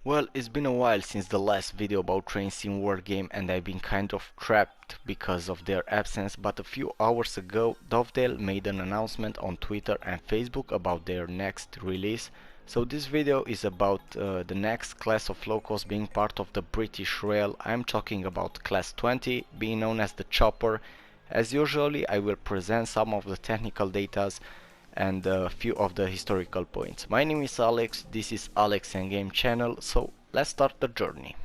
Well, it's been a while since the last video about trains in Wargame and I've been kind of trapped because of their absence, but a few hours ago Dovetail made an announcement on Twitter and Facebook about their next release. So this video is about the next class of locals being part of the British Rail. I'm talking about Class 20, being known as the Chopper. As usually, I will present some of the technical datas and a few of the historical points. My name is Alex, this is Alex and Game channel, so let's start the journey.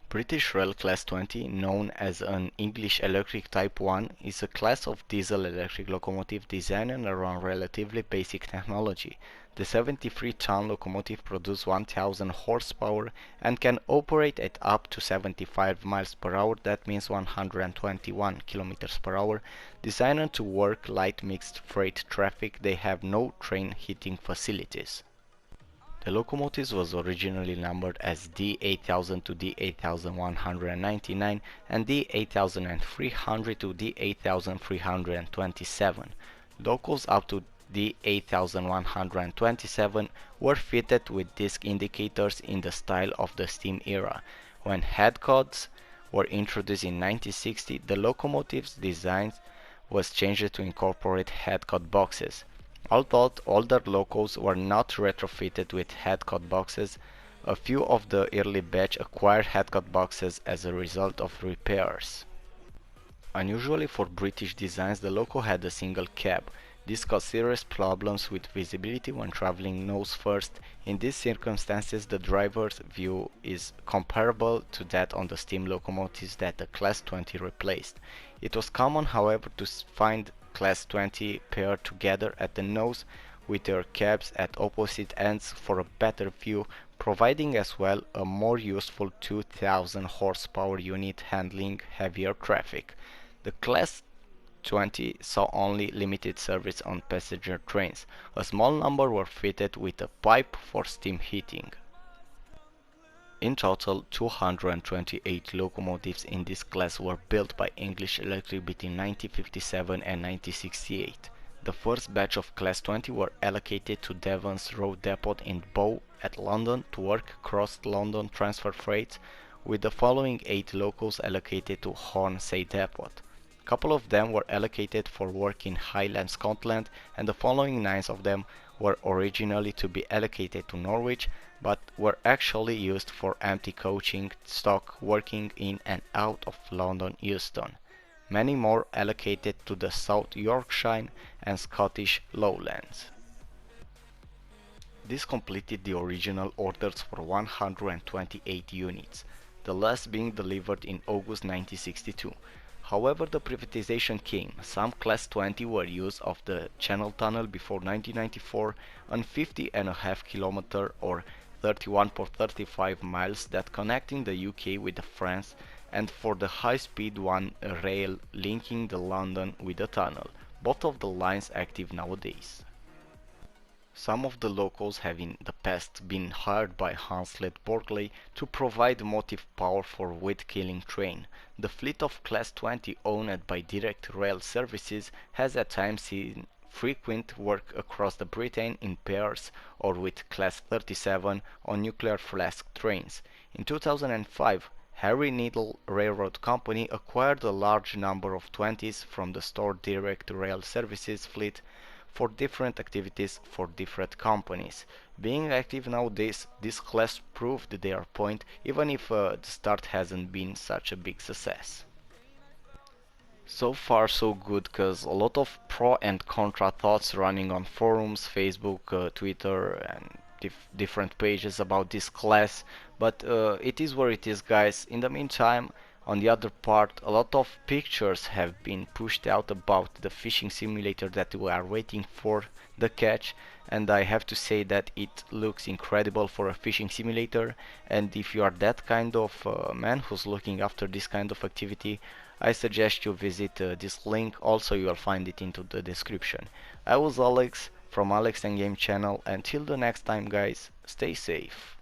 British Rail Class 20, known as an English Electric Type 1, is a class of diesel-electric locomotive designed around relatively basic technology. The 73-ton locomotive produces 1000 horsepower and can operate at up to 75 miles per hour, that means 121 kilometers per hour. Designed to work light mixed freight traffic, they have no train heating facilities. The locomotives was originally numbered as D8000 to D8199 and D8300 to D8327. Locos up to D8127 were fitted with disc indicators in the style of the steam era. When headcods were introduced in 1960, the locomotive's design was changed to incorporate headcod boxes. Although older locos were not retrofitted with headcod boxes, a few of the early batch acquired headcod boxes as a result of repairs. Unusually for British designs, the loco had a single cab. This caused serious problems with visibility when traveling nose first. In these circumstances, the driver's view is comparable to that on the steam locomotives that the Class 20 replaced. It was common, however, to find Class 20 paired together at the nose with their cabs at opposite ends for a better view, providing as well a more useful 2000 horsepower unit handling heavier traffic. The Class 20 saw only limited service on passenger trains. A small number were fitted with a pipe for steam heating. In total, 228 locomotives in this class were built by English Electric between 1957 and 1968. The first batch of Class 20 were allocated to Devon's Road Depot in Bow at London to work cross-London transfer freight, with the following 8 locals allocated to Hornsey Depot. A couple of them were allocated for work in Highland, Scotland, and the following 9 of them were originally to be allocated to Norwich, but were actually used for empty coaching stock working in and out of London Euston. Many more allocated to the South Yorkshire and Scottish Lowlands. This completed the original orders for 128 units, the last being delivered in August 1962. However, the privatization came. Some Class 20 were used of the Channel Tunnel before 1994 on 50.5 km or 31.35 miles that connecting the UK with France, and for the high-speed one rail linking the London with the tunnel, both of the lines active nowadays. Some of the locals have in the past been hired by Hunslet Berkeley to provide motive power for wind-killing train. The fleet of Class 20 owned by Direct Rail Services has at times seen frequent work across the Britain in pairs or with Class 37 on nuclear flask trains. In 2005, Harry Needle Railroad Company acquired a large number of 20s from the store Direct Rail Services fleet for different activities for different companies. Being active nowadays, this class proved their point, even if the start hasn't been such a big success. So far so good, cause a lot of pro and contra thoughts running on forums, Facebook, Twitter and different pages about this class, but it is where it is, guys. In the meantime, On the other part, a lot of pictures have been pushed out about the fishing simulator that we are waiting for the catch, and I have to say that it looks incredible for a fishing simulator. And if you are that kind of man who's looking after this kind of activity, I suggest you visit this link. Also, you will find it into the description. I was Alex from Alex and Game channel. Until the next time, guys, stay safe.